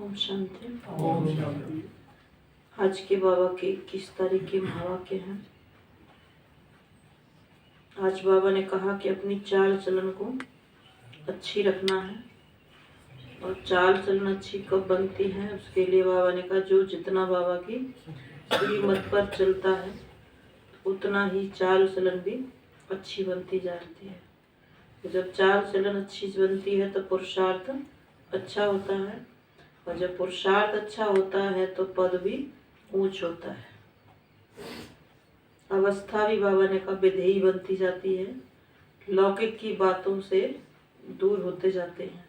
ओम शांति। ओम शांति। आज के बाबा के 21 तारीख के महावाक्य हैं। आज बाबा ने कहा कि अपनी चाल चलन को अच्छी रखना है। और चाल चलन अच्छी कब बनती है, उसके लिए बाबा ने कहा जो जितना बाबा की श्रीमत पर चलता है उतना ही चाल चलन भी अच्छी बनती जाती है। तो जब चाल चलन अच्छी बनती है तो पुरुषार्थ अच्छा होता है, और जब पुरुषार्थ अच्छा होता है तो पद भी ऊंच होता है। अवस्था भी बाबा ने कहा विधेयी बनती जाती है, लौकिक की बातों से दूर होते जाते हैं।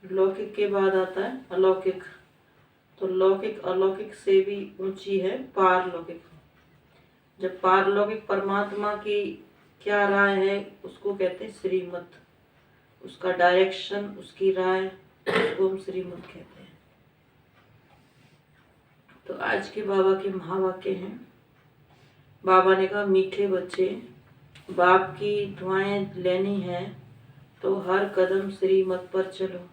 लौकिक के बाद आता है अलौकिक, तो लौकिक अलौकिक से भी ऊंची है पारलौकिक। जब पारलौकिक परमात्मा की क्या राय है उसको कहते हैं श्रीमत, उसका डायरेक्शन, उसकी राय, उसको हम श्रीमत कहते हैं। तो आज के बाबा के महावाक्य हैं। बाबा ने कहा मीठे बच्चे, बाप की दुआएं लेनी है तो हर कदम श्रीमत पर चलो।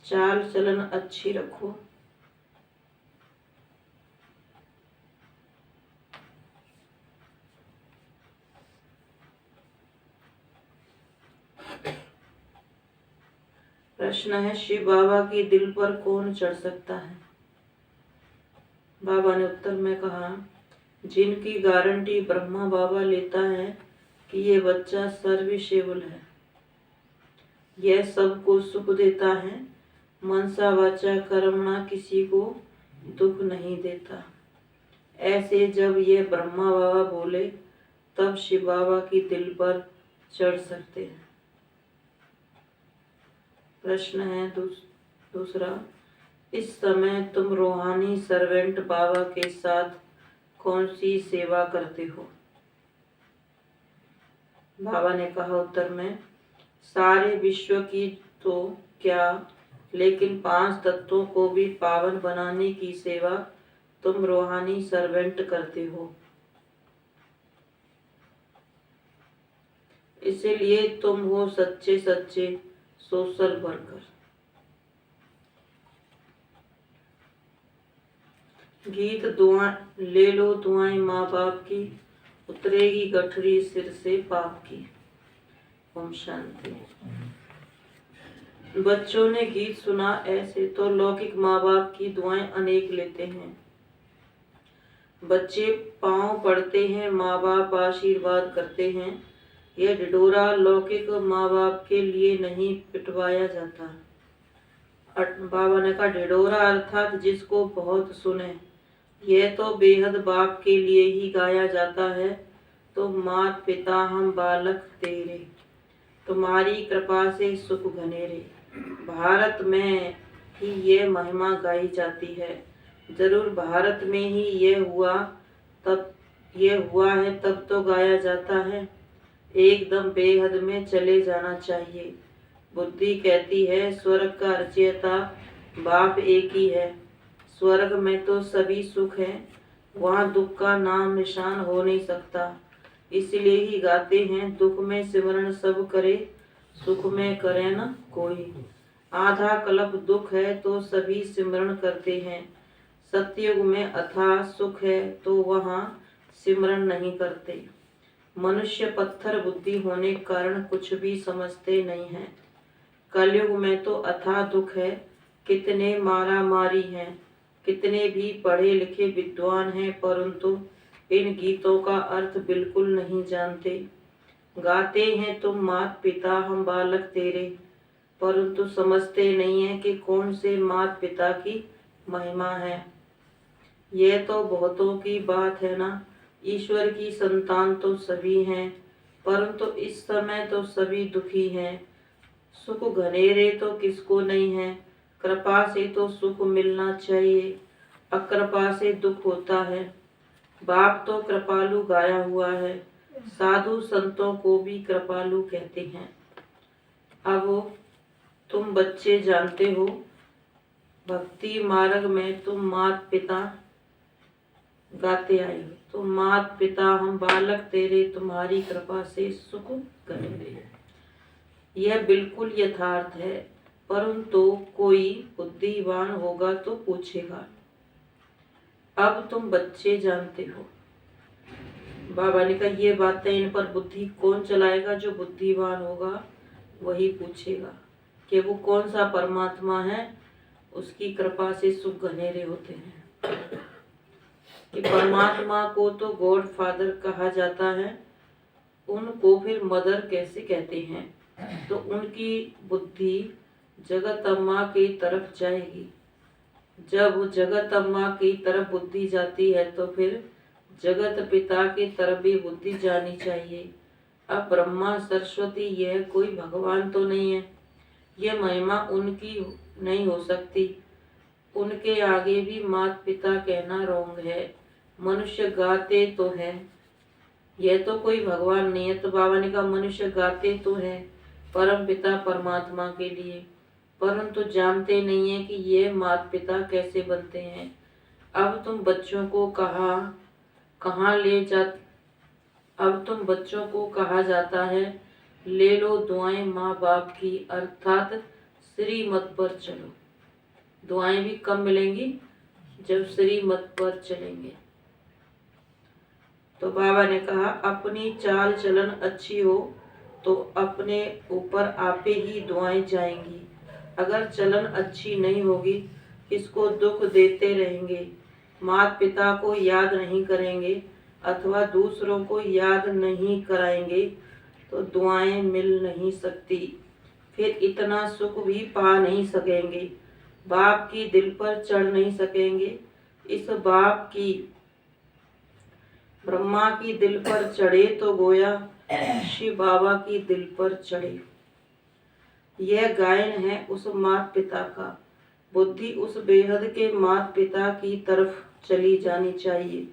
चाल चलन अच्छी रखो। प्रश्न है शिव बाबा की दिल पर कौन चढ़ सकता है। बाबा ने उत्तर में कहा जिनकी गारंटी ब्रह्मा बाबा लेता है कि ये बच्चा सर्वसेवल है, यह सबको सुख देता है, मनसा वाचा कर्मणा किसी को दुख नहीं देता। ऐसे जब ये ब्रह्मा बाबा बोले तब शिव बाबा की दिल पर चढ़ सकते हैं। प्रश्न है दूसरा, इस समय तुम रूहानी सर्वेंट बाबा के साथ कौन सी सेवा करते हो। बाबा ने कहा उत्तर में सारे विश्व की तो क्या, लेकिन 5 तत्वों को भी पावन बनाने की सेवा तुम रूहानी सर्वेंट करते हो। इसीलिए तुम हो सच्चे सच्चे सोशल वर्कर। गीत दुआ ले लो दुआएं माँ बाप की, उतरेगी गठरी सिर से पाप की। ओम शांति। बच्चों ने गीत सुना ऐसे तो लौकिक माँ बाप की दुआएं अनेक लेते हैं। बच्चे पांव पड़ते हैं, माँ बाप आशीर्वाद करते हैं। यह ढिढोरा लौकिक माँ बाप के लिए नहीं पिटवाया जाता। बाबा ने कहा ढिढोरा अर्थात जिसको बहुत सुने, यह तो बेहद बाप के लिए ही गाया जाता है। तो मात पिता हम बालक तेरे, तुम्हारी कृपा से सुख घनेरे। भारत में ही ये महिमा गाई जाती है। जरूर भारत में ही ये हुआ है तब तो गाया जाता है। एकदम बेहद में चले जाना चाहिए। बुद्धि कहती है स्वर्ग का रचयिता बाप एक ही है। स्वर्ग में तो सभी सुख है, वहाँ दुख का नाम निशान हो नहीं सकता। इसलिए ही गाते हैं दुख में सिमरन सब करे, सुख में करे न कोई। आधा कल्प दुख है तो सभी सिमरन करते हैं। सतयुग में अथाह सुख है तो वहाँ सिमरन नहीं करते। मनुष्य पत्थर बुद्धि होने के कारण कुछ भी समझते नहीं हैं। कलयुग में तो अथाह दुख है, कितने मारा मारी हैं, कितने भी पढ़े लिखे विद्वान हैं परंतु इन गीतों का अर्थ बिल्कुल नहीं जानते। गाते हैं तुम मात पिता हम बालक तेरे, परंतु समझते नहीं है कि कौन से मात पिता की महिमा है। यह तो बहुतों की बात है ना, ईश्वर की संतान तो सभी हैं, परंतु इस समय तो सभी दुखी हैं। सुख घनेरे तो किसको नहीं है, कृपा से तो सुख मिलना चाहिए, अकृपा से दुख होता है। बाप तो कृपालु गाया हुआ है, साधु संतों को भी कृपालु कहते हैं। अब तुम बच्चे जानते हो भक्ति मार्ग में तुम मात पिता गाते आए हो। तो मात पिता हम बालक तेरे, तुम्हारी कृपा से सुख करेंगे। यह बिल्कुल यथार्थ है, परंतु कोई बुद्धिमान होगा तो पूछेगा, अब तुम बच्चे जानते हो। बाबा ने कहा ये बातें इन पर बुद्धि कौन चलाएगा? जो बुद्धिमान होगा वही पूछेगा कि वो कौन सा परमात्मा है, उसकी कृपा से सुख घनेरे होते हैं। कि परमात्मा को तो गॉड फादर कहा जाता है, उनको फिर मदर कैसे कहते हैं? तो उनकी बुद्धि जगत अम्मा की तरफ जाएगी। जब जगत अम्मा की तरफ बुद्धि जाती है तो फिर जगत पिता की तरफ भी बुद्धि जानी चाहिए। अब ब्रह्मा सरस्वती यह कोई भगवान तो नहीं है, यह महिमा उनकी नहीं हो सकती। उनके आगे भी माता पिता कहना रोंग है। मनुष्य गाते तो हैं, यह तो कोई भगवान नहीं है। तो बाबा ने कहा मनुष्य गाते तो हैं परम पिता परमात्मा के लिए, परंतु जानते नहीं है कि ये माता पिता कैसे बनते हैं। अब तुम बच्चों को अब तुम बच्चों को कहा जाता है ले लो दुआएं माँ बाप की, अर्थात श्रीमत पर चलो। दुआएं भी कब मिलेंगी? जब श्रीमत पर चलेंगे। तो बाबा ने कहा अपनी चाल चलन अच्छी हो तो अपने ऊपर आपे ही दुआएं जाएंगी। अगर चलन अच्छी नहीं होगी, किसको दुख देते रहेंगे, माता पिता को याद नहीं करेंगे अथवा दूसरों को याद नहीं कराएंगे तो दुआएं मिल नहीं सकती। फिर इतना सुख भी पा नहीं सकेंगे, बाप की दिल पर चढ़ नहीं सकेंगे। इस बाप की ब्रह्मा की दिल पर चढ़े तो गोया शिव बाबा की दिल पर चढ़े। यह गायन है उस माता पिता का। बुद्धि उस बेहद के माता पिता की तरफ चली जानी चाहिए।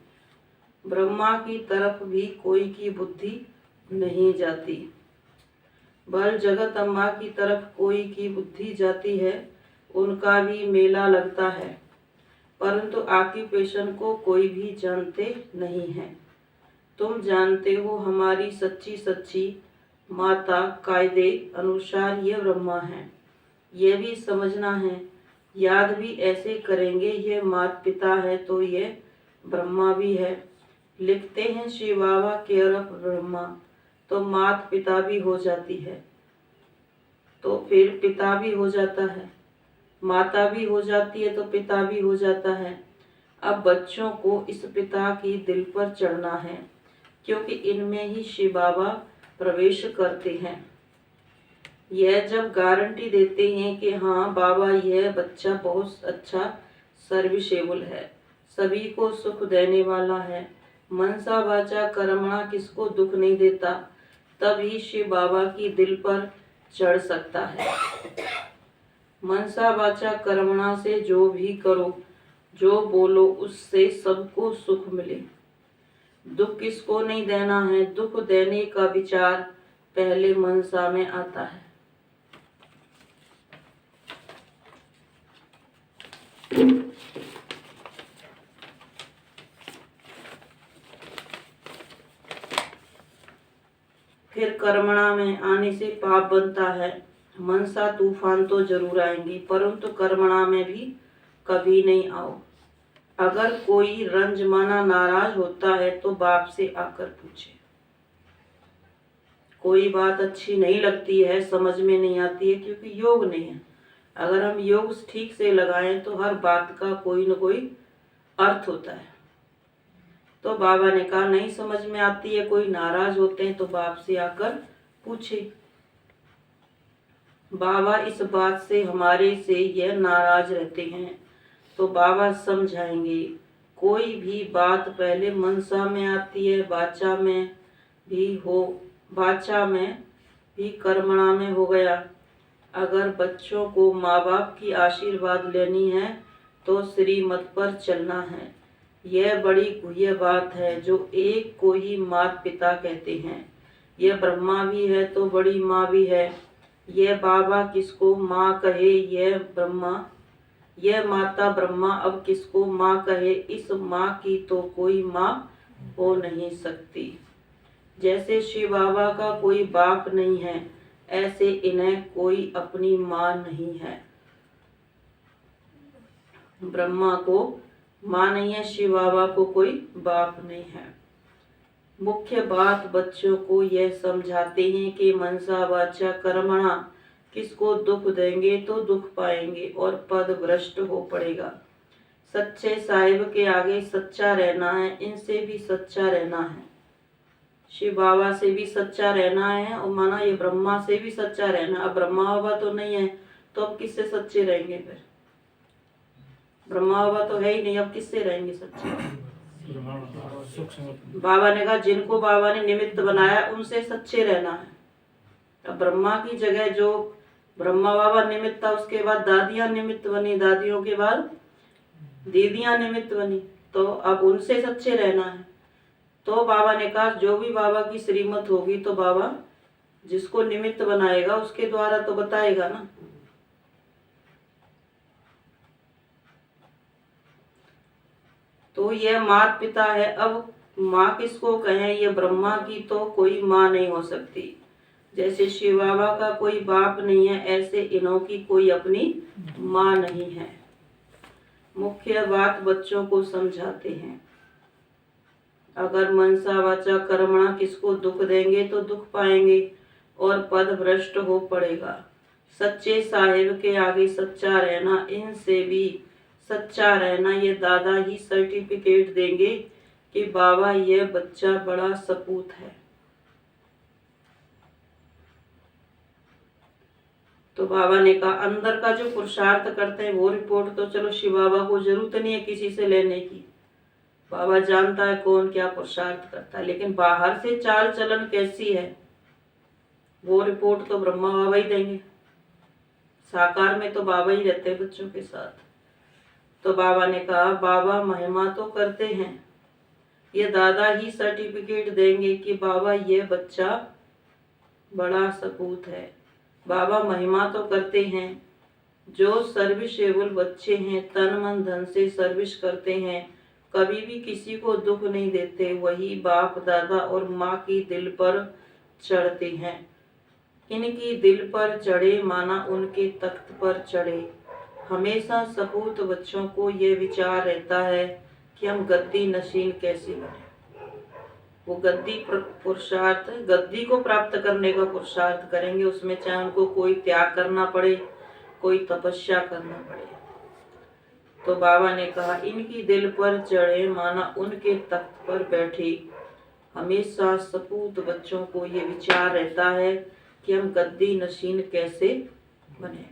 ब्रह्मा की तरफ भी कोई की बुद्धि नहीं जाती, बल जगत अम्मा की तरफ कोई की बुद्धि जाती है। उनका भी मेला लगता है, परंतु ऑक्यूपेशन को कोई भी जानते नहीं है। तुम जानते हो हमारी सच्ची सच्ची माता कायदे अनुसार यह ब्रह्मा है, यह भी समझना है। याद भी ऐसे करेंगे यह माता पिता है तो यह ब्रह्मा भी है। लिखते हैं शिव बाबा केयर ऑफ ब्रह्मा, तो माता पिता भी हो जाती है, तो फिर पिता भी हो जाता है। माता भी हो जाती है तो पिता भी हो जाता है। अब बच्चों को इस पिता की दिल पर चढ़ना है, क्योंकि इनमें ही शिव बाबा प्रवेश करते हैं। यह जब गारंटी देते हैं कि हाँ बाबा यह बच्चा बहुत अच्छा सर्विसेबल है, सभी को सुख देने वाला है, मनसा वाचा कर्मणा किसको दुख नहीं देता, तभी शिव बाबा की दिल पर चढ़ सकता है। मनसा वाचा कर्मणा से जो भी करो, जो बोलो, उससे सबको सुख मिले। दुख किसको नहीं देना है, दुख देने का विचार पहले मनसा में आता है। फिर कर्मणा में आने से पाप बनता है। मनसा तूफान तो जरूर आएंगे, परंतु कर्मणा में भी कभी नहीं आओ। अगर कोई रंजमाना नाराज होता है तो बाप से आकर पूछे। कोई बात अच्छी नहीं लगती है, समझ में नहीं आती है, क्योंकि योग नहीं है। अगर हम योग ठीक से लगाएं तो हर बात का कोई न कोई अर्थ होता है। तो बाबा ने कहा नहीं समझ में आती है, कोई नाराज होते हैं तो बाप से आकर पूछे। बाबा इस बात से हमारे से यह नाराज रहते हैं तो बाबा समझाएंगे। कोई भी बात पहले मनसा में आती है, वाचा में भी कर्मणा में हो गया। अगर बच्चों को माँ बाप की आशीर्वाद लेनी है तो श्रीमत पर चलना है। यह बड़ी गुह्य बात है जो एक को ही माता पिता कहते हैं। यह ब्रह्मा भी है तो बड़ी माँ भी है। यह बाबा किसको माँ कहे, यह ब्रह्मा यह माता ब्रह्मा अब किसको माँ कहे, इस माँ की तो कोई माँ हो नहीं सकती। जैसे शिव बाबा का कोई बाप नहीं है, ऐसे इन्हें कोई अपनी माँ नहीं है। ब्रह्मा को माँ नहीं है, शिव बाबा को कोई बाप नहीं है। मुख्य बात बच्चों को यह समझाते हैं कि मनसा वाचा कर्मणा, किसको दुख देंगे तो दुख पाएंगे और पद भ्रष्ट हो पड़ेगा। सच्चे साहिब के आगे सच्चा रहना है, इनसे भी सच्चा रहना है, शिव बाबा से भी सच्चा रहना है, और माना ये ब्रह्मा से भी सच्चा रहना। अब ब्रह्मा बाबा तो नहीं है तो अब किससे सच्चे रहेंगे? फिर ब्रह्मा बाबा तो है ही नहीं, अब किससे रहेंगे सच्चे? बाबा ने कहा जिनको बाबा ने निमित्त बनाया उनसे सच्चे रहना है। अब ब्रह्मा की जगह जो ब्रह्मा बाबा निमित्त था, उसके बाद दादियां निमित्त बनी, दादियों के बाद दीदियां निमित्त बनी, तो अब उनसे सच्चे रहना है। तो बाबा ने कहा जो भी बाबा की श्रीमत होगी तो बाबा जिसको निमित्त बनाएगा उसके द्वारा तो बताएगा ना। तो यह माता पिता है। अब माँ किसको कहें? ये ब्रह्मा की तो कोई माँ नहीं हो सकती। जैसे शिव बाबा का कोई बाप नहीं है, ऐसे इन्हों की कोई अपनी माँ नहीं है। मुख्य बात बच्चों को समझाते हैं। अगर मनसा वाचा कर्मणा, किसको दुख देंगे तो दुख पाएंगे और पद भ्रष्ट हो पड़ेगा। सच्चे साहिब के आगे सच्चा रहना, इनसे भी सच्चा रहना। ये दादा ही सर्टिफिकेट देंगे कि बाबा ये बच्चा बड़ा सपूत है। तो बाबा ने कहा अंदर का जो पुरुषार्थ करते हैं वो रिपोर्ट तो चलो शिव बाबा को जरूरत नहीं है किसी से लेने की, बाबा जानता है कौन क्या पुरुषार्थ करता है, लेकिन बाहर से चाल चलन कैसी है वो रिपोर्ट तो ब्रह्मा बाबा ही देंगे। साकार में तो बाबा ही रहते हैं बच्चों के साथ। तो बाबा ने कहा बाबा महिमा तो करते हैं, ये दादा ही सर्टिफिकेट देंगे कि बाबा ये बच्चा बड़ा सपूत है। बाबा महिमा तो करते हैं, जो सर्विसेबल बच्चे हैं, तन मन धन से सर्विस करते हैं, कभी भी किसी को दुख नहीं देते, वही बाप दादा और माँ की दिल पर चढ़ते हैं। इनकी दिल पर चढ़े माना उनके तख्त पर चढ़े। हमेशा सपूत बच्चों को ये विचार रहता है कि हम गद्दी नशीन कैसे बने। वो गद्दी पुरुषार्थ, गद्दी को प्राप्त करने का पुरुषार्थ करेंगे, उसमें चाहे उनको कोई त्याग करना पड़े, कोई तपस्या करना पड़े। तो बाबा ने कहा इनकी दिल पर चढ़े माना उनके तख्त पर बैठे। हमेशा सपूत बच्चों को ये विचार रहता है कि हम गद्दी नशीन कैसे बने।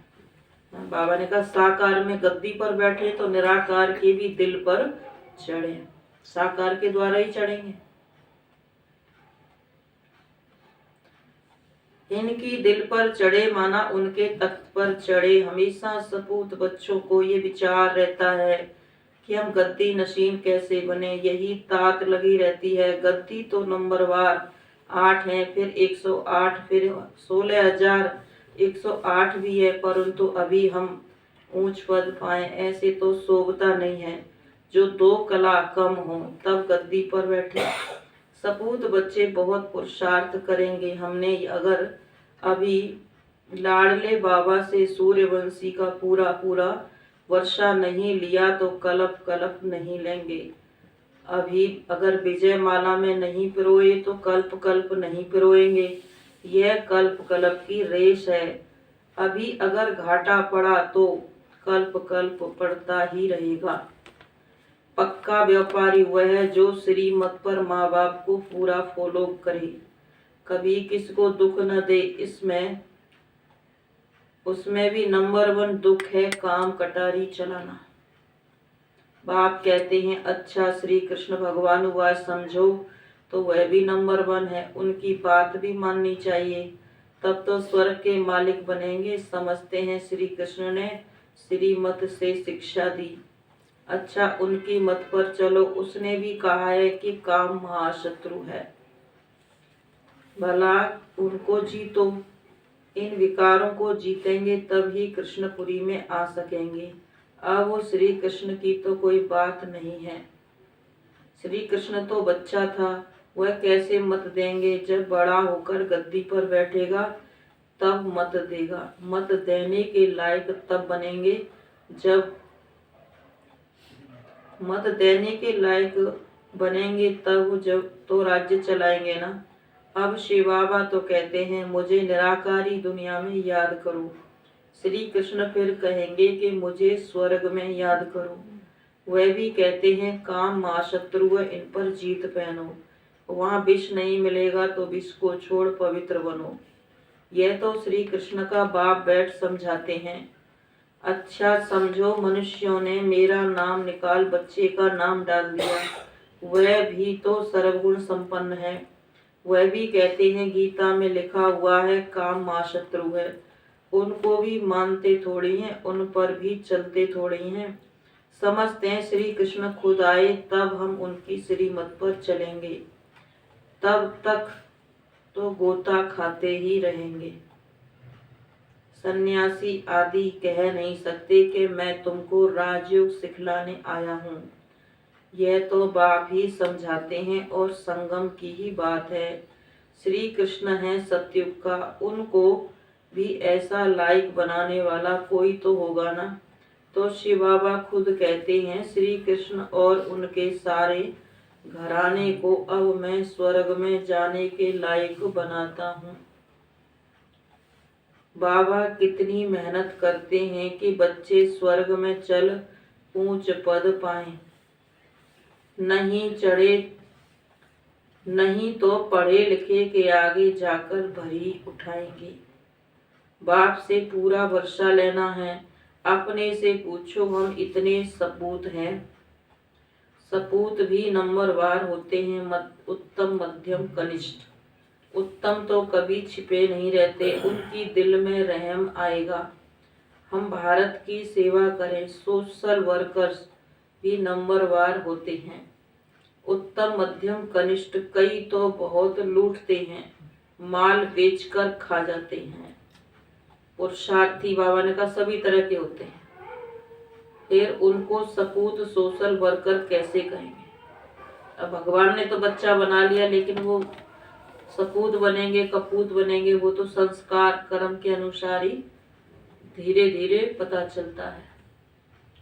बाबा ने कहा साकार में गद्दी पर बैठे तो निराकार के भी दिल पर चढ़े, साकार के द्वारा ही चढ़ेंगे। इनकी दिल पर चढ़े माना उनके तख्त पर चढ़े। हमेशा सपूत बच्चों को ये विचार रहता है कि हम गद्दी नशीन कैसे बने, यही तात लगी रहती है। गद्दी तो नंबरवार 8 है, फिर 108, फिर 16,108 भी है, परंतु अभी हम ऊंच पद पाए ऐसे तो शोभता नहीं है। जो 2 कला कम हो तब गद्दी पर बैठे। सपूत बच्चे बहुत पुरुषार्थ करेंगे। हमने अगर अभी लाडले बाबा से सूर्यवंशी का पूरा पूरा वर्षा नहीं लिया तो कल्प कल्प नहीं लेंगे। अभी अगर विजय माला में नहीं पिरोए तो कल्प कल्प नहीं पिरोएंगे। यह कल्प कल्प की रेस है। अभी अगर घाटा पड़ा तो कल्प कल्प पड़ता ही रहेगा। पक्का व्यापारी वह है जो श्रीमत पर माँ बाप को पूरा फॉलो करे, कभी किसको दुख न दे। इसमें उसमें भी नंबर 1 दुख है काम कटारी चलाना। बाप कहते हैं अच्छा श्री कृष्ण भगवान हुआ समझो, तो वह भी नंबर 1 है, उनकी बात भी माननी चाहिए, तब तो स्वर्ग के मालिक बनेंगे। समझते हैं श्री कृष्ण ने श्रीमत से शिक्षा दी। अच्छा उनकी मत पर चलो, उसने भी कहा है कि काम महाशत्रु है, भला उनको जीतो। इन विकारों को जीतेंगे तब ही कृष्णपुरी में आ सकेंगे। अब वो श्री कृष्ण की तो कोई बात नहीं है। श्री कृष्ण तो बच्चा था, वह कैसे मत देंगे? जब बड़ा होकर गद्दी पर बैठेगा तब मत देगा। मत देने के लायक तब बनेंगे जब मत देने के लायक बनेंगे तब जब तो राज्य चलाएंगे ना। अब शिव बाबा तो कहते हैं मुझे निराकारी दुनिया में याद करो। श्री कृष्ण फिर कहेंगे कि मुझे स्वर्ग में याद करो। वह भी कहते हैं काम महाशत्रु है, इन पर जीत पहनो। वहां विष नहीं मिलेगा तो विष को छोड़ पवित्र बनो। यह तो श्री कृष्ण का बाप बैठ समझाते हैं। अच्छा समझो, मनुष्यों ने मेरा नाम निकाल बच्चे का नाम डाल दिया। वह भी तो सर्वगुण संपन्न है। वह भी कहते हैं गीता में लिखा हुआ है काम महाशत्रु है। उनको भी मानते थोड़ी हैं, उन पर भी चलते थोड़ी हैं। समझते हैं श्री कृष्ण खुद आए तब हम उनकी श्रीमत पर चलेंगे, तब तक तो गोता खाते ही रहेंगे। सन्यासी आदि कह नहीं सकते कि मैं तुमको राजयोग सिखलाने आया हूँ। यह तो बाप ही समझाते हैं और संगम की ही बात है। श्री कृष्ण है सतयुग का, उनको भी ऐसा लायक बनाने वाला कोई तो होगा ना। तो शिव बाबा खुद कहते हैं श्री कृष्ण और उनके सारे घराने को अब मैं स्वर्ग में जाने के लायक बनाता हूँ। बाबा कितनी मेहनत करते हैं कि बच्चे स्वर्ग में चल ऊंच पद पाएं। नहीं चढ़े, नहीं तो पढ़े लिखे के आगे जाकर भरी उठाएंगे। बाप से पूरा भरोसा लेना है। अपने से पूछो हम इतने सपूत हैं। सपूत भी नंबरवार होते हैं, उत्तम मध्यम कनिष्ठ। उत्तम तो कभी छिपे नहीं रहते, उनकी दिल में रहम आएगा। हम भारत की सेवा करें। सोशल वर्कर्स भी नंबरवार होते हैं। उत्तम मध्यम कनिष्ठ कई तो बहुत लूटते हैं, माल बेचकर खा जाते हैं। पुरुषार्थी बाबा ने कहा सभी तरह के होते हैं। फिर उनको सपूत सोशल वर्कर कैसे कहेंगे? अब भगवान ने तो बच्चा बना लिया, लेकिन वो सपूत बनेंगे कपूत बनेंगे, वो तो संस्कार कर्म के अनुसार ही धीरे धीरे पता चलता है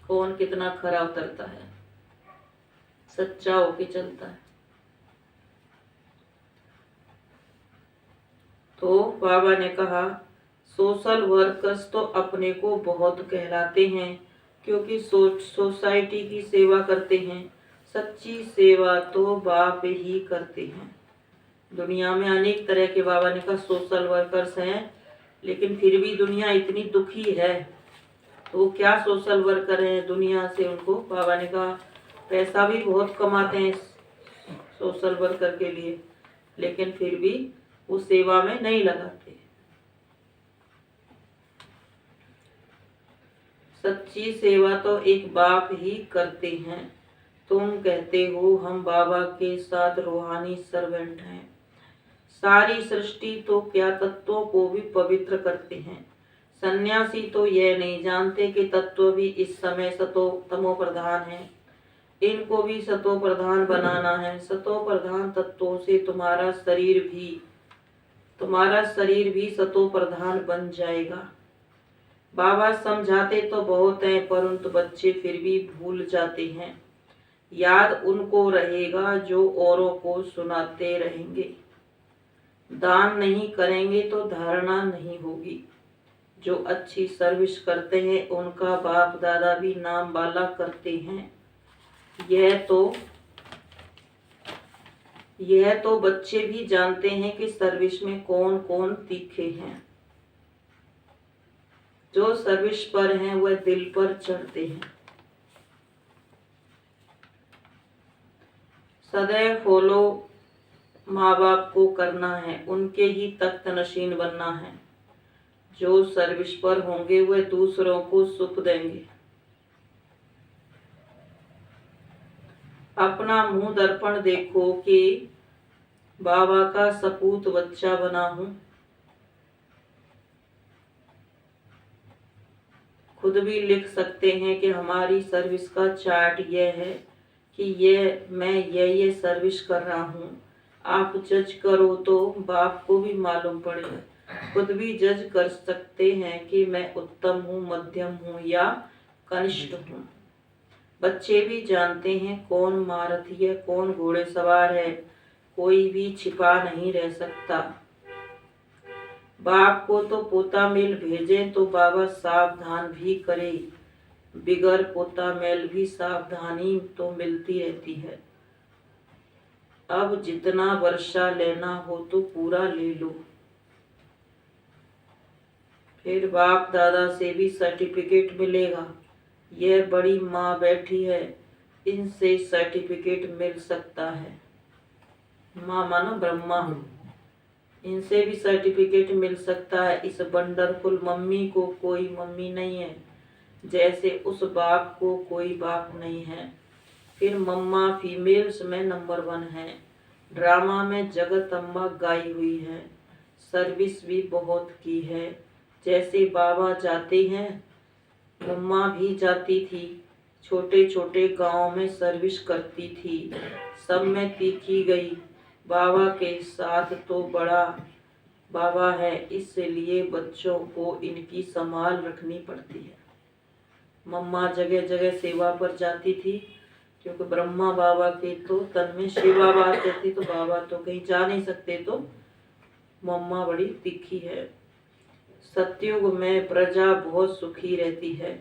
कौन कितना खरा उतरता है, सच्चा होके चलता है। तो बाबा ने कहा सोशल वर्कर्स तो अपने को बहुत कहलाते हैं क्योंकि सोसाइटी की सेवा करते हैं। सच्ची सेवा तो बाप ही करते हैं। दुनिया में अनेक तरह के बाबा ने कहा सोशल वर्कर्स हैं, लेकिन फिर भी दुनिया इतनी दुखी है तो क्या सोशल वर्कर हैं? दुनिया से उनको बाबा ने कहा पैसा भी बहुत कमाते हैं सोशल वर्कर के लिए, लेकिन फिर भी वो सेवा में नहीं लगाते। सच्ची सेवा तो एक बाप ही करते हैं। तुम कहते हो हम बाबा के साथ रूहानी सर्वेंट हैं। सारी सृष्टि तो क्या तत्वों को भी पवित्र करते हैं। सन्यासी तो यह नहीं जानते कि तत्व भी इस समय सतो तमो प्रधान है। इनको भी सतो प्रधान बनाना है। सतो प्रधान तत्वों से तुम्हारा शरीर भी सतो प्रधान बन जाएगा। बाबा समझाते तो बहुत हैं, परंतु बच्चे फिर भी भूल जाते हैं। याद उनको रहेगा जो औरों को सुनाते रहेंगे। दान नहीं करेंगे तो धारणा नहीं होगी। जो अच्छी सर्विस करते हैं उनका बाप दादा भी नाम वाला करते हैं। यह तो बच्चे भी जानते हैं कि सर्विस में कौन कौन तीखे हैं। जो सर्विस पर हैं वह दिल पर चढ़ते हैं। सदैव फॉलो माँ बाप को करना है, उनके ही तख्त नशीन बनना है। जो सर्विस पर होंगे वह दूसरों को सुख देंगे। अपना मुंह दर्पण देखो कि बाबा का सपूत बच्चा बना हूं। खुद भी लिख सकते हैं कि हमारी सर्विस का चार्ट यह है कि मैं ये सर्विस कर रहा हूँ। आप जज करो तो बाप को भी मालूम पड़े। खुद भी जज कर सकते हैं कि मैं उत्तम हूँ, मध्यम हूँ या कनिष्ठ हूँ। बच्चे भी जानते हैं कौन महारथी है, कौन घोड़े सवार है। कोई भी छिपा नहीं रह सकता। बाप को तो पोता मेल भेजे तो बाबा सावधान भी करे। बिगर पोता मेल भी सावधानी तो मिलती रहती है। अब जितना वर्षा लेना हो तो पूरा ले लो। फिर बाप दादा से भी सर्टिफिकेट मिलेगा। यह बड़ी माँ बैठी है, इनसे सर्टिफिकेट मिल सकता है। माँ मानो ब्रह्मा, इनसे भी सर्टिफिकेट मिल सकता है। इस वंडरफुल मम्मी को कोई मम्मी नहीं है, जैसे उस बाप को कोई बाप नहीं है। फिर मम्मा फीमेल्स में नंबर 1 है। ड्रामा में जगत अम्बा गाई हुई है। सर्विस भी बहुत की है। जैसे बाबा जाते हैं, मम्मा भी जाती थी। छोटे छोटे गांव में सर्विस करती थी। सब में तीखी गई। बाबा के साथ तो बड़ा बाबा है, इसलिए बच्चों को इनकी संभाल रखनी पड़ती है। मम्मा जगह जगह सेवा पर जाती थी, क्योंकि ब्रह्मा बाबा के तो तन में सेवा बात थी, तो बाबा तो कहीं जा नहीं सकते, तो मम्मा बड़ी तीखी है। सतयुग में प्रजा बहुत सुखी रहती है।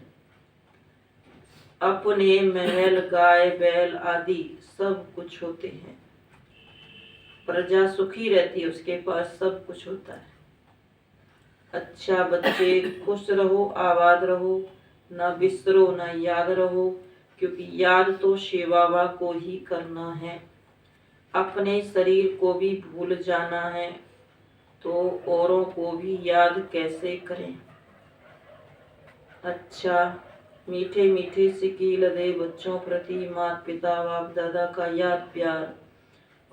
अपने महल, गाय बैल आदि सब कुछ होते हैं। प्रजा सुखी रहती है, उसके पास सब कुछ होता है। अच्छा बच्चे, खुश रहो, आबाद रहो, ना बिसरो ना याद रहो, क्योंकि याद तो शिव बाबा को ही करना है। अपने शरीर को भी भूल जाना है तो औरों को भी याद कैसे करें। अच्छा, मीठे मीठे सिकील दे बच्चों प्रति माता पिता बाप दादा का याद प्यार।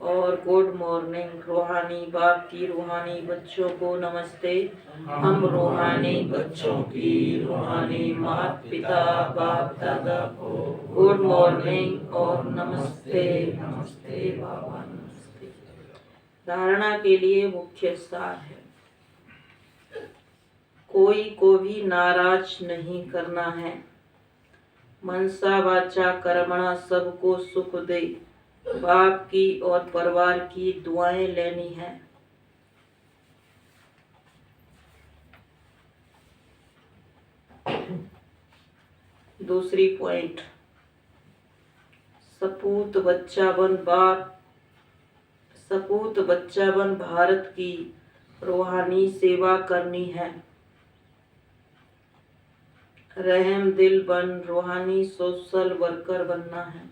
और गुड मॉर्निंग रूहानी बाप की रूहानी बच्चों को नमस्ते। हम रूहानी बच्चों की रूहानी माता पिता बाप दादा को गुड मॉर्निंग और नमस्ते। नमस्ते बाबा, नमस्ते। धारणा के लिए मुख्य सार है, कोई को भी नाराज नहीं करना है। मनसा वाचा कर्मणा सबको सुख दे। बाप की और परिवार की दुआएं लेनी है। दूसरी पॉइंट, सपूत बच्चा बन भारत की रूहानी सेवा करनी है। रहम दिल बन रूहानी सोशल वर्कर बनना है।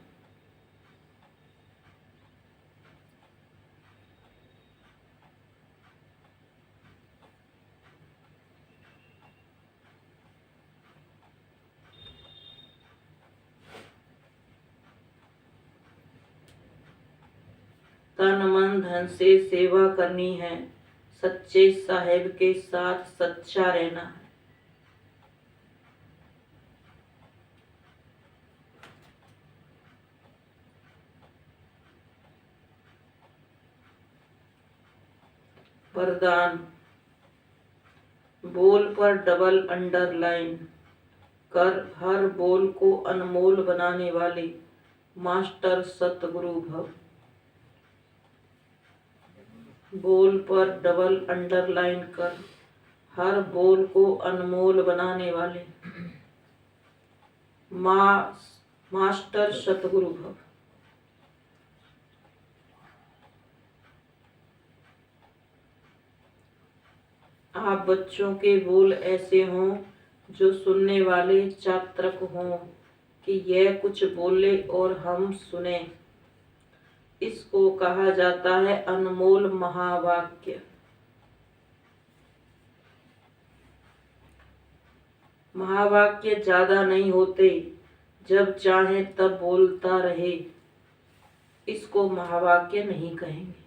तन मन धन से सेवा करनी है। सच्चे साहेब के साथ सच्चा रहना है। वरदान, बोल पर डबल अंडरलाइन कर हर बोल को अनमोल बनाने वाले मास्टर सतगुरु भव। बोल पर डबल अंडरलाइन कर हर बोल को अनमोल बनाने वाले मास्टर सतगुरु भव। आप बच्चों के बोल ऐसे हों जो सुनने वाले चातक हों कि यह कुछ बोले और हम सुने। इसको कहा जाता है अनमोल महावाक्य। महावाक्य ज्यादा नहीं होते, जब चाहे तब बोलता रहे, इसको महावाक्य नहीं कहेंगे।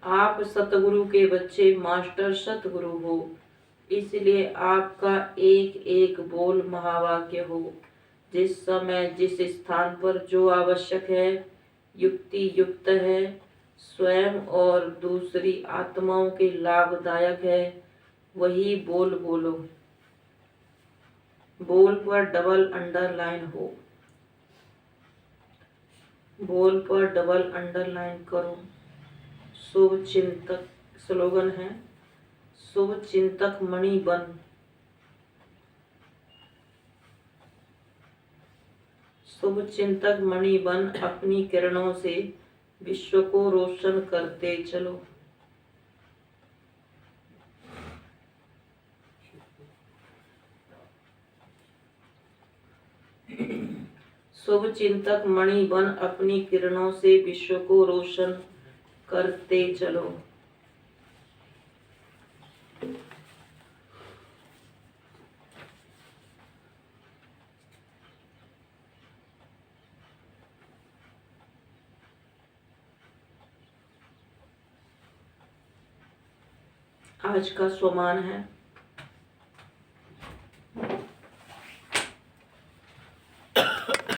आप सतगुरु के बच्चे मास्टर सतगुरु हो, इसलिए आपका एक एक बोल महावाक्य हो। जिस समय जिस स्थान पर जो आवश्यक है, युक्ति युक्त है, स्वयं और दूसरी आत्माओं के लाभदायक है, वही बोल बोलो। बोल पर डबल अंडरलाइन हो, बोल पर डबल अंडरलाइन करो। शुभ चिंतक स्लोगन है, शुभ चिंतक मणि बन, शुभ चिंतक मणि बन अपनी किरणों से विश्व को रोशन करते चलो। शुभ चिंतक मणि बन अपनी किरणों से विश्व को रोशन करते चलो। आज का स्वमान है,